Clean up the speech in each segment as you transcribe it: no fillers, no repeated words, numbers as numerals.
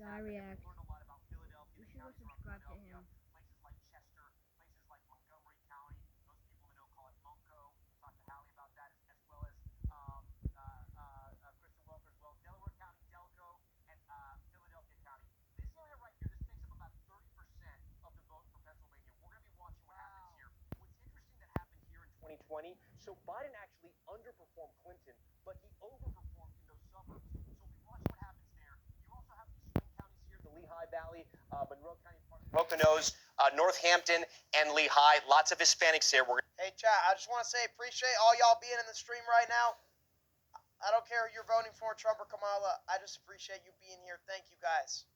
Guy React. You should go subscribe to him. So Biden actually underperformed Clinton, but he overperformed in those suburbs. So if we watch what happens there, you also have these swing counties here, the Lehigh Valley, Monroe County, Poconos, Northampton, and Lehigh. Lots of Hispanics here. Hey, chat, I just want to say appreciate all y'all being in the stream right now. I don't care who you're voting for, Trump or Kamala. I just appreciate you being here. Thank you, guys.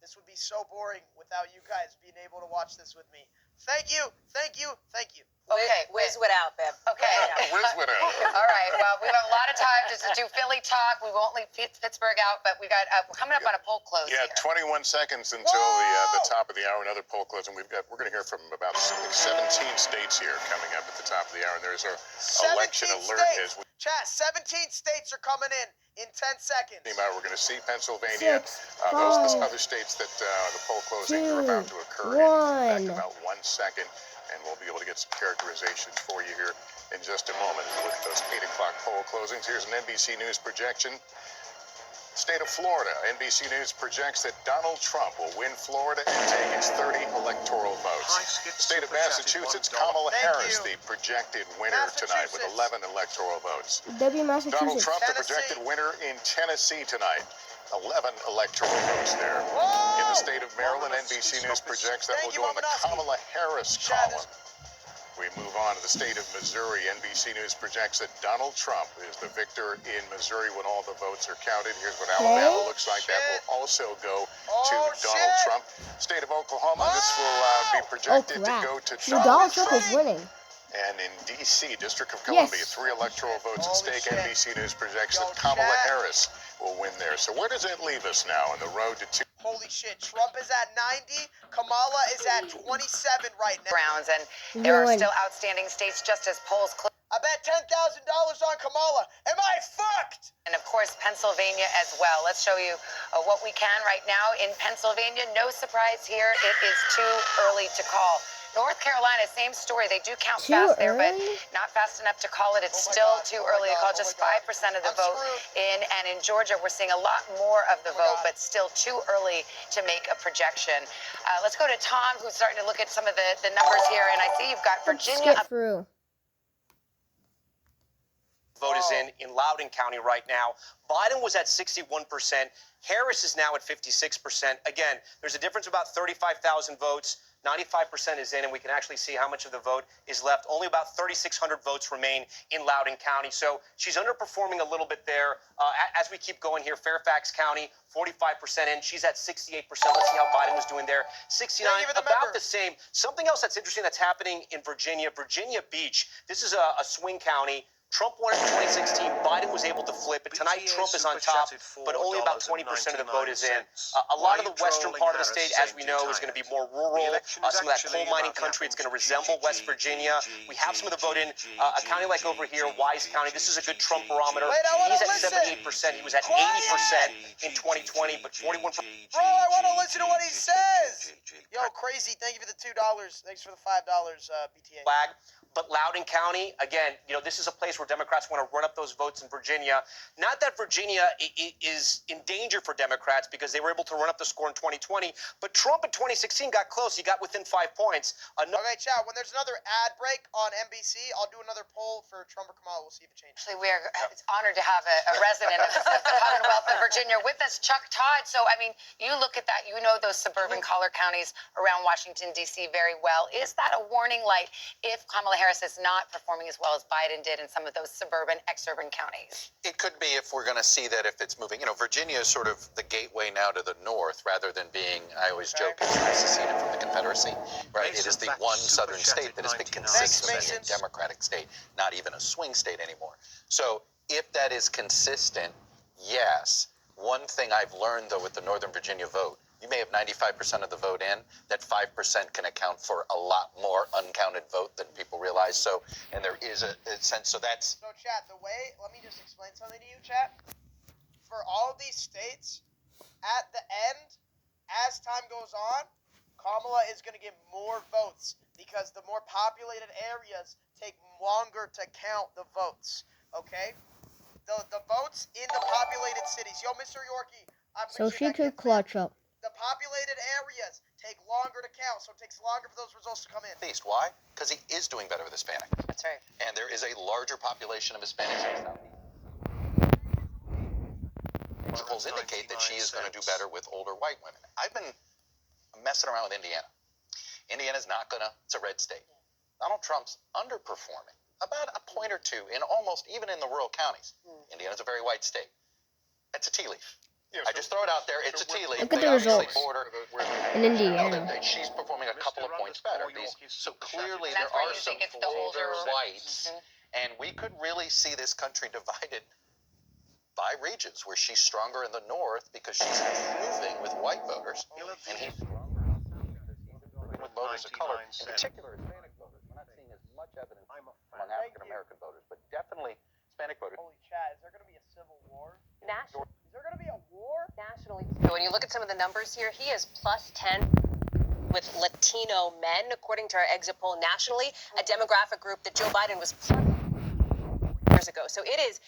This would be so boring without you guys being able to watch this with me. Thank you, thank you, thank you. Okay, whiz without, Beb. Okay. Whiz without. All right, well, we have a lot of time just to do Philly talk. We won't leave Pittsburgh out, but we're coming up on a poll close Yeah, here. 21 seconds until the top of the hour. Another poll close, and we're going to hear from about 17 states here coming up at the top of the hour. And there's our election alert as we. Chat, 17 states are coming in 10 seconds. We're going to see Pennsylvania. 6, 5, those other states that the poll closings are about to occur in about 1 second. And we'll be able to get some characterizations for you here in just a moment. Look at those 8 o'clock poll closings. Here's an NBC News projection. State of Florida. NBC News projects that Donald Trump will win Florida and take its 30 electoral votes. State of Massachusetts, Kamala Harris, the projected winner tonight with 11 electoral votes. Massachusetts. Donald Trump, the projected winner in Tennessee tonight. 11 electoral votes there. In the state of Maryland, NBC News projects that will go on the Kamala Harris column. We move on to the state of Missouri. NBC News projects that Donald Trump is the victor in Missouri when all the votes are counted. Here's what Alabama looks like. That will also go to Donald Trump. State of Oklahoma, this will be projected to go to Donald Trump is winning. And in D.C., District of Columbia, 3 electoral votes at stake. NBC News projects that Kamala Harris will win there. So where does it leave us now on the road to 2? Holy shit, Trump is at 90, Kamala is at 27 right now. Browns, and there are still outstanding states just as polls close. I bet $10,000 on Kamala. Am I fucked? And of course, Pennsylvania as well. Let's show you what we can right now in Pennsylvania. No surprise here. It is too early to call. North Carolina, same story. They do count fast there, but not fast enough to call it. It's still too early to call. Just 5% of the vote in. And in Georgia, we're seeing a lot more of the vote, but still too early to make a projection. Let's go to Tom, who's starting to look at some of the numbers here. And I see you've got Virginia. Skip through. Vote is in Loudoun County right now. Biden was at 61%. Harris is now at 56%. Again, there's a difference of about 35,000 votes. 95% is in, and we can actually see how much of the vote is left. Only about 3,600 votes remain in Loudoun County. So she's underperforming a little bit there. As we keep going here, Fairfax County, 45% in. She's at 68%. Let's see how Biden was doing there. 69, about the same. Something else that's interesting that's happening in Virginia, Virginia Beach. This is a swing county. Trump won it in 2016. Biden was able to flip it. Tonight, Trump is on top, but only about 20% of the vote is in. A lot of the western part of the state, as we know, is going to be more rural. Some of that coal mining country, it's going to resemble West Virginia. We have some of the vote in a county like over here, Wise County. This is a good Trump barometer. He's at 78%. He was at 80% in 2020, but 41%. Bro, I want to listen to what he says. Yo, crazy. Thank you for the $2. Thanks for the $5, BTA. Flag. But Loudoun County, again, this is a place where Democrats want to run up those votes in Virginia. Not that Virginia is in danger for Democrats because they were able to run up the score in 2020, but Trump in 2016 got close. He got within 5 points. Okay, chat, when there's another ad break on NBC, I'll do another poll for Trump or Kamala. We'll see if it changes. Actually, it's honored to have a resident of the Commonwealth of Virginia with us, Chuck Todd. So, I mean, you look at that, you know those suburban collar counties around Washington, D.C. very well. Is that a warning light if Kamala Harris is not performing as well as Biden did in some of those suburban, exurban counties? It could be if we're going to see that if it's moving. Virginia is sort of the gateway now to the north rather than being, I always joke, it's nice to see it from the Confederacy, right? It is the one southern state that has been consistently a Democratic state, not even a swing state anymore. So if that is consistent, yes. One thing I've learned, though, with the Northern Virginia vote, you may have 95% of the vote in, that 5% can account for a lot more uncounted vote than people realize. So, and there is a sense, so that's... So, chat, let me just explain something to you, chat. For all of these states, at the end, as time goes on, Kamala is going to get more votes because the more populated areas take longer to count the votes. Okay? The votes in the populated cities. Yo, Mr. Yorkie. So she could clutch up. The populated areas take longer to count, so it takes longer for those results to come in. East. Why? Because he is doing better with Hispanic. That's right. And there is a larger population of Hispanics in the Southeast. Polls indicate that she is going to do better with older white women. I've been messing around with Indiana. Indiana's not going to, it's a red state. Donald Trump's underperforming about a point or two in almost, even in the rural counties. Indiana's a very white state. It's a tea leaf. I just throw it out there. It's a tea leaf. Look at the They obviously results border in Indiana. She's performing a couple of points better. So clearly And there that's why are you some think it's the older older- whites, and we could really see this country divided by regions where she's stronger in the north because she's improving with white voters, and he's stronger with voters of color, in particular Hispanic voters. We're not seeing as much evidence among African American voters, but definitely Hispanic voters. Holy chat, is there going to be a civil war? National. Is there going to be a war? Nationally, when you look at some of the numbers here, he is plus 10 with Latino men, according to our exit poll nationally, a demographic group that Joe Biden was plus years ago. So it is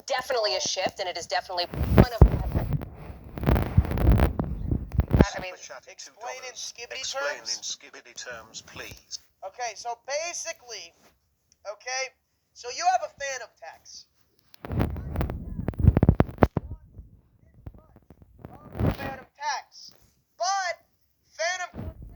definitely a shift, and it is definitely one of. I mean, Explain in skibbity Explain terms. in skibbity terms, please. Okay, so basically, okay, so you have a phantom tax.